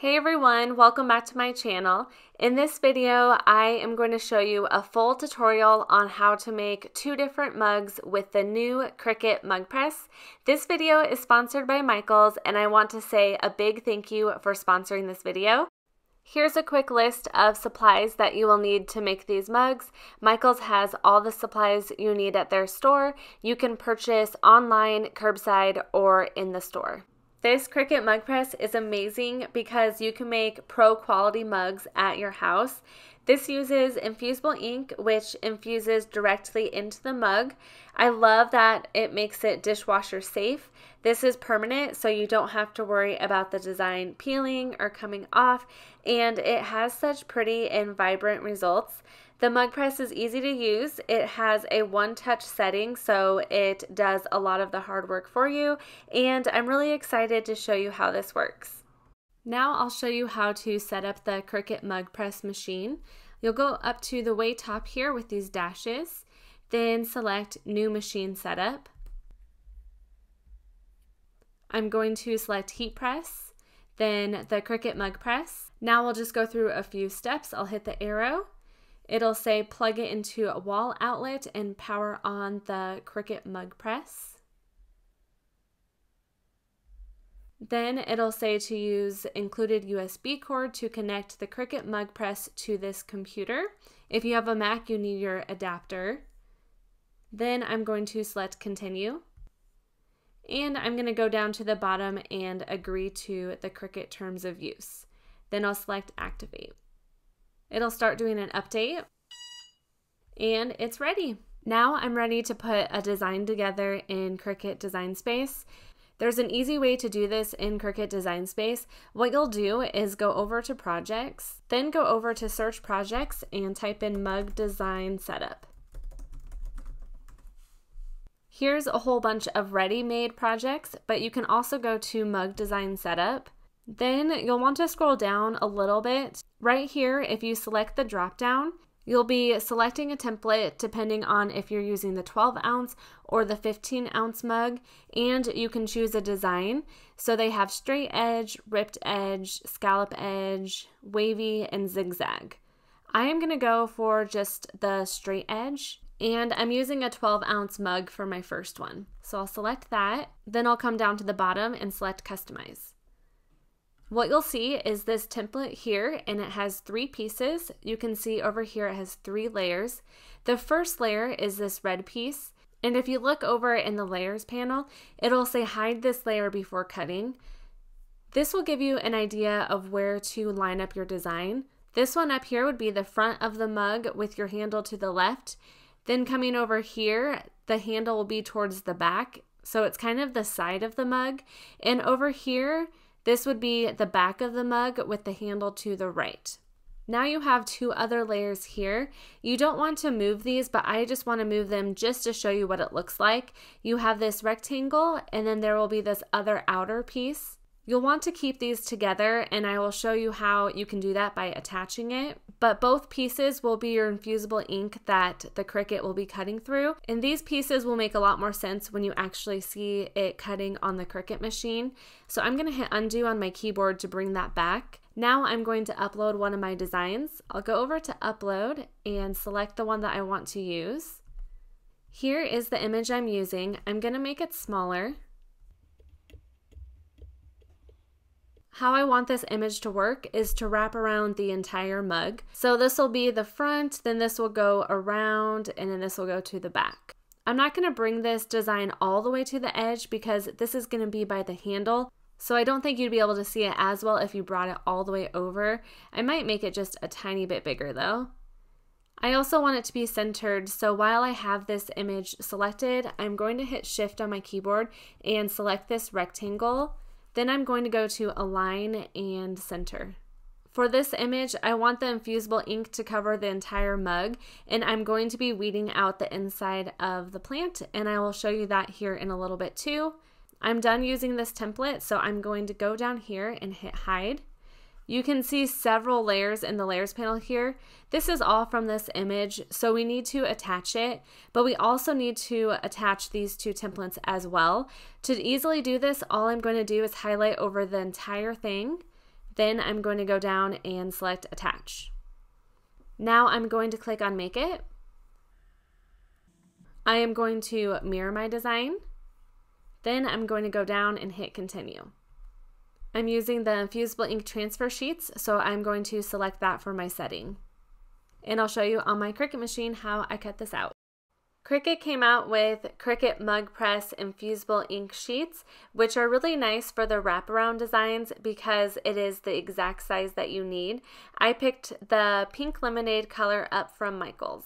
Hey everyone, welcome back to my channel. In this video, I am going to show you a full tutorial on how to make 2 different mugs with the new Cricut Mug Press. This video is sponsored by Michaels, and I want to say a big thank you for sponsoring this video. Here's a quick list of supplies that you will need to make these mugs. Michaels has all the supplies you need at their store. You can purchase online, curbside, or in the store. This Cricut Mug Press is amazing because you can make pro quality mugs at your house. This uses infusible ink, which infuses directly into the mug. I love that it makes it dishwasher safe. This is permanent, so you don't have to worry about the design peeling or coming off, and it has such pretty and vibrant results. The mug press is easy to use. It has a one-touch setting, so it does a lot of the hard work for you, and I'm really excited to show you how this works. Now I'll show you how to set up the Cricut Mug Press machine. You'll go up to the way top here with these dashes, then select New Machine Setup. I'm going to select Heat Press, then the Cricut Mug Press. Now we'll just go through a few steps. I'll hit the arrow. It'll say plug it into a wall outlet and power on the Cricut Mug Press. Then it'll say to use included USB cord to connect the Cricut Mug Press to this computer. If you have a Mac, you need your adapter. Then I'm going to select continue. And I'm going to go down to the bottom and agree to the Cricut terms of use. Then I'll select activate. It'll start doing an update, and it's ready. Now I'm ready to put a design together in Cricut Design Space. There's an easy way to do this in Cricut Design Space. What you'll do is go over to Projects, then go over to Search Projects and type in Mug Design Setup. Here's a whole bunch of ready-made projects, but you can also go to Mug Design Setup. Then you'll want to scroll down a little bit. Right here, if you select the drop down, you'll be selecting a template depending on if you're using the 12 ounce or the 15 ounce mug, and you can choose a design. So they have straight edge, ripped edge, scallop edge, wavy, and zigzag. I am going to go for just the straight edge, and I'm using a 12 ounce mug for my first one. So I'll select that, then I'll come down to the bottom and select customize. What you'll see is this template here, and it has 3 pieces. You can see over here it has 3 layers. The first layer is this red piece, and if you look over in the layers panel, it'll say hide this layer before cutting. This will give you an idea of where to line up your design. This one up here would be the front of the mug with your handle to the left. Then coming over here, the handle will be towards the back, so it's kind of the side of the mug. And over here, this would be the back of the mug with the handle to the right. Now you have 2 other layers here. You don't want to move these, but I just want to move them just to show you what it looks like. You have this rectangle, and then there will be this other outer piece. You'll want to keep these together, and I will show you how you can do that by attaching it. But both pieces will be your infusible ink that the Cricut will be cutting through. And these pieces will make a lot more sense when you actually see it cutting on the Cricut machine. So I'm going to hit undo on my keyboard to bring that back. Now I'm going to upload one of my designs. I'll go over to upload and select the one that I want to use. Here is the image I'm using. I'm going to make it smaller. How I want this image to work is to wrap around the entire mug. So this will be the front, then this will go around, and then this will go to the back. I'm not going to bring this design all the way to the edge because this is going to be by the handle. So I don't think you'd be able to see it as well if you brought it all the way over. I might make it just a tiny bit bigger though. I also want it to be centered, so while I have this image selected, I'm going to hit Shift on my keyboard and select this rectangle. Then I'm going to go to Align and Center. For this image, I want the infusible ink to cover the entire mug, and I'm going to be weeding out the inside of the plant, and I will show you that here in a little bit too. I'm done using this template, so I'm going to go down here and hit Hide. You can see several layers in the layers panel here. This is all from this image, so we need to attach it, but we also need to attach these 2 templates as well. To easily do this, all I'm going to do is highlight over the entire thing, Then I'm going to go down and select attach. Now I'm going to click on make it. I am going to mirror my design. Then I'm going to go down and hit continue. I'm using the infusible ink transfer sheets, so I'm going to select that for my setting. And I'll show you on my Cricut machine how I cut this out. Cricut came out with Cricut Mug Press infusible ink sheets, which are really nice for the wraparound designs because it is the exact size that you need. I picked the pink lemonade color up from Michael's.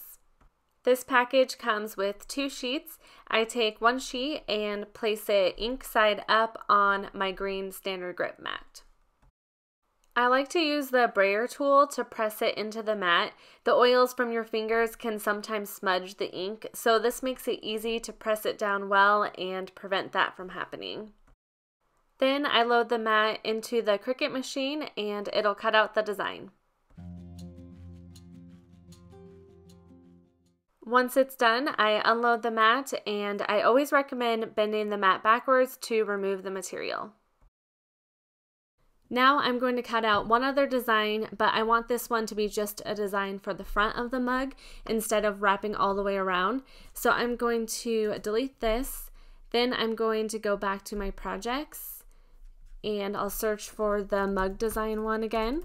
This package comes with 2 sheets. I take one sheet and place it ink side up on my green standard grip mat. I like to use the brayer tool to press it into the mat. The oils from your fingers can sometimes smudge the ink, so this makes it easy to press it down well and prevent that from happening. Then I load the mat into the Cricut machine and it'll cut out the design. Once it's done, I unload the mat, and I always recommend bending the mat backwards to remove the material. Now I'm going to cut out one other design, but I want this one to be just a design for the front of the mug instead of wrapping all the way around. So I'm going to delete this, then I'm going to go back to my projects, and I'll search for the mug design one again.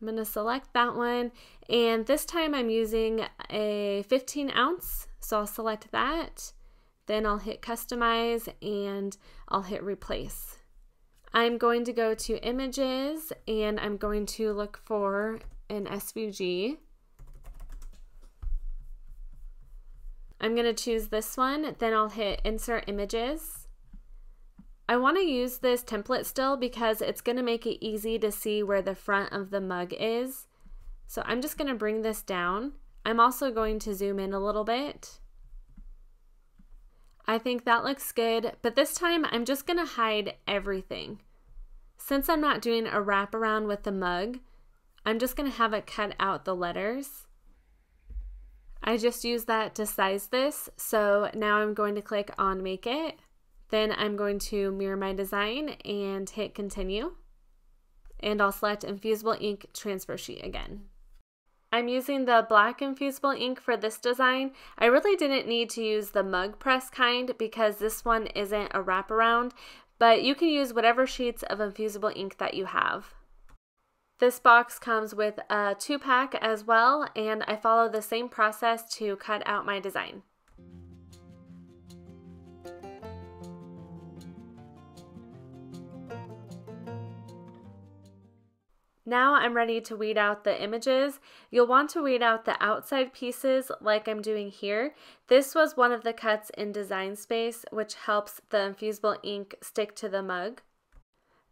I'm going to select that one, and this time I'm using a 15 ounce, so I'll select that, then I'll hit customize and I'll hit replace. I'm going to go to images and I'm going to look for an SVG. I'm going to choose this one, then I'll hit insert images. I want to use this template still because it's going to make it easy to see where the front of the mug is. So I'm just going to bring this down. I'm also going to zoom in a little bit. I think that looks good, but this time I'm just going to hide everything. Since I'm not doing a wraparound with the mug, I'm just going to have it cut out the letters. I just used that to size this, so now I'm going to click on make it. Then I'm going to mirror my design and hit continue, and I'll select infusible ink transfer sheet again. I'm using the black infusible ink for this design. I really didn't need to use the mug press kind because this one isn't a wraparound, but you can use whatever sheets of infusible ink that you have. This box comes with a 2-pack as well, and I follow the same process to cut out my design. Now I'm ready to weed out the images. You'll want to weed out the outside pieces like I'm doing here. This was one of the cuts in Design Space, which helps the infusible ink stick to the mug.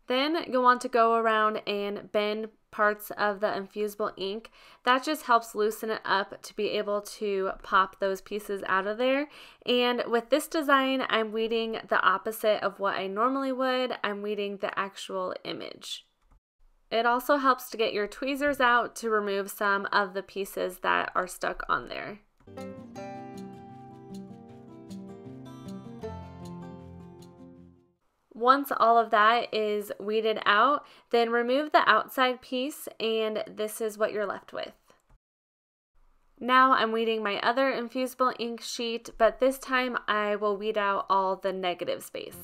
Then you'll want to go around and bend parts of the infusible ink. That just helps loosen it up to be able to pop those pieces out of there. And with this design, I'm weeding the opposite of what I normally would. I'm weeding the actual image. It also helps to get your tweezers out to remove some of the pieces that are stuck on there. Once all of that is weeded out, then remove the outside piece, and this is what you're left with. Now I'm weeding my other infusible ink sheet, but this time I will weed out all the negative space.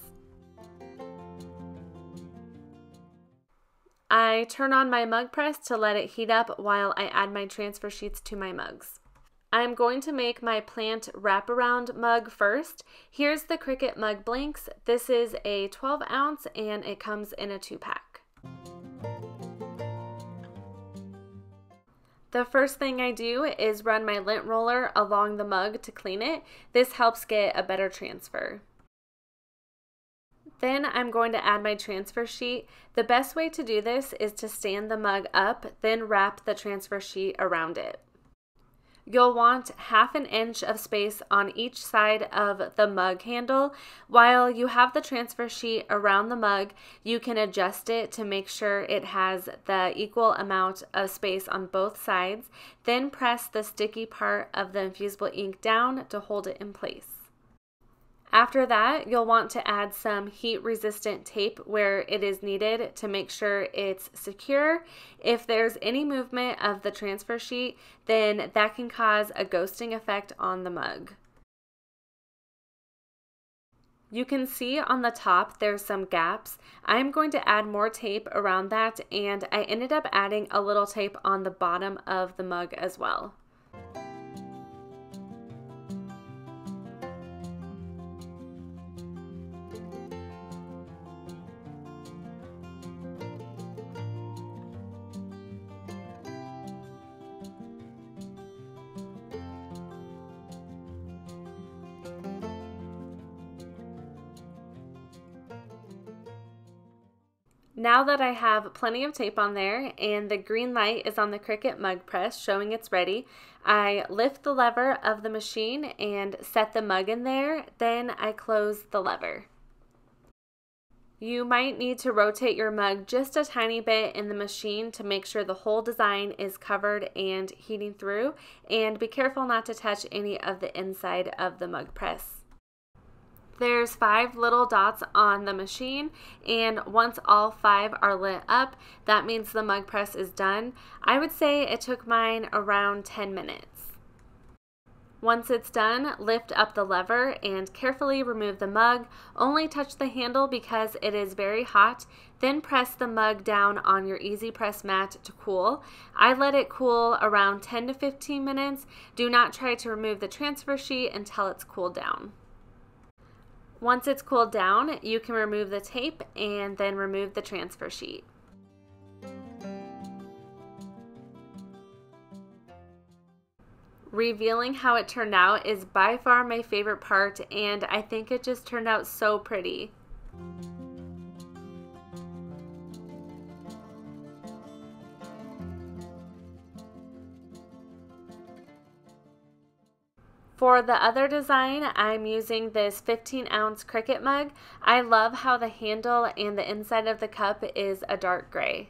I turn on my mug press to let it heat up while I add my transfer sheets to my mugs. I'm going to make my plant wraparound mug first. Here's the Cricut Mug Blanks. This is a 12 ounce and it comes in a 2-pack. The first thing I do is run my lint roller along the mug to clean it. This helps get a better transfer. Then I'm going to add my transfer sheet. The best way to do this is to stand the mug up, then wrap the transfer sheet around it. You'll want 1/2 inch of space on each side of the mug handle. While you have the transfer sheet around the mug, you can adjust it to make sure it has the equal amount of space on both sides. Then press the sticky part of the infusible ink down to hold it in place. After that, you'll want to add some heat-resistant tape where it is needed to make sure it's secure. If there's any movement of the transfer sheet, then that can cause a ghosting effect on the mug. You can see on the top there's some gaps. I'm going to add more tape around that, and I ended up adding a little tape on the bottom of the mug as well. Now that I have plenty of tape on there and the green light is on the Cricut Mug Press showing it's ready, I lift the lever of the machine and set the mug in there, then I close the lever. You might need to rotate your mug just a tiny bit in the machine to make sure the whole design is covered and heating through, and be careful not to touch any of the inside of the mug press. There's 5 little dots on the machine, and once all 5 are lit up, that means the mug press is done. I would say it took mine around 10 minutes. Once it's done, lift up the lever and carefully remove the mug. Only touch the handle because it is very hot. Then press the mug down on your easy press mat to cool. I let it cool around 10 to 15 minutes. Do not try to remove the transfer sheet until it's cooled down. Once it's cooled down, you can remove the tape and then remove the transfer sheet. Revealing how it turned out is by far my favorite part, and I think it just turned out so pretty. For the other design, I'm using this 15-ounce Cricut mug. I love how the handle and the inside of the cup is a dark gray.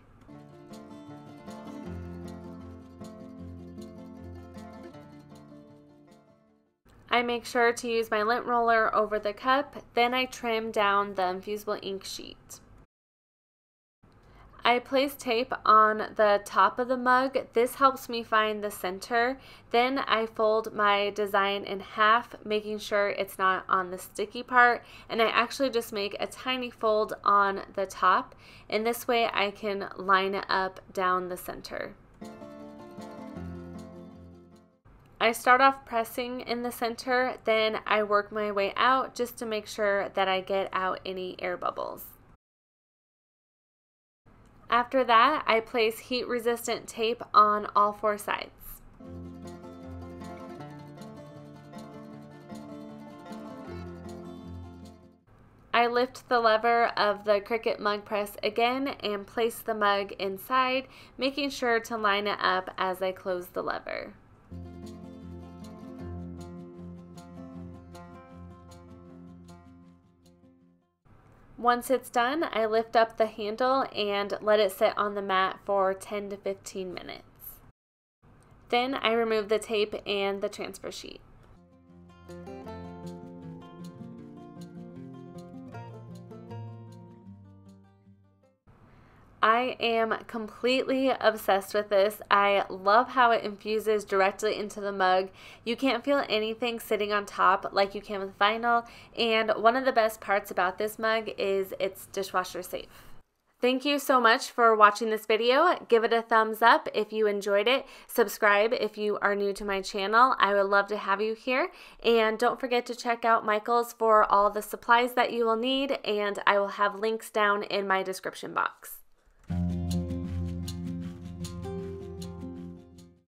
I make sure to use my lint roller over the cup, then I trim down the infusible ink sheet. I place tape on the top of the mug. This helps me find the center. Then I fold my design in half, making sure it's not on the sticky part, and I actually just make a tiny fold on the top, and this way I can line it up down the center. I start off pressing in the center, then I work my way out just to make sure that I get out any air bubbles. After that, I place heat-resistant tape on all 4 sides. I lift the lever of the Cricut Mug Press again and place the mug inside, making sure to line it up as I close the lever. Once it's done, I lift up the handle and let it sit on the mat for 10 to 15 minutes. Then I remove the tape and the transfer sheet. I am completely obsessed with this. I love how it infuses directly into the mug. You can't feel anything sitting on top like you can with vinyl, and one of the best parts about this mug is it's dishwasher safe. Thank you so much for watching this video. Give it a thumbs up if you enjoyed it. Subscribe if you are new to my channel. I would love to have you here. And don't forget to check out Michael's for all the supplies that you will need, and I will have links down in my description box.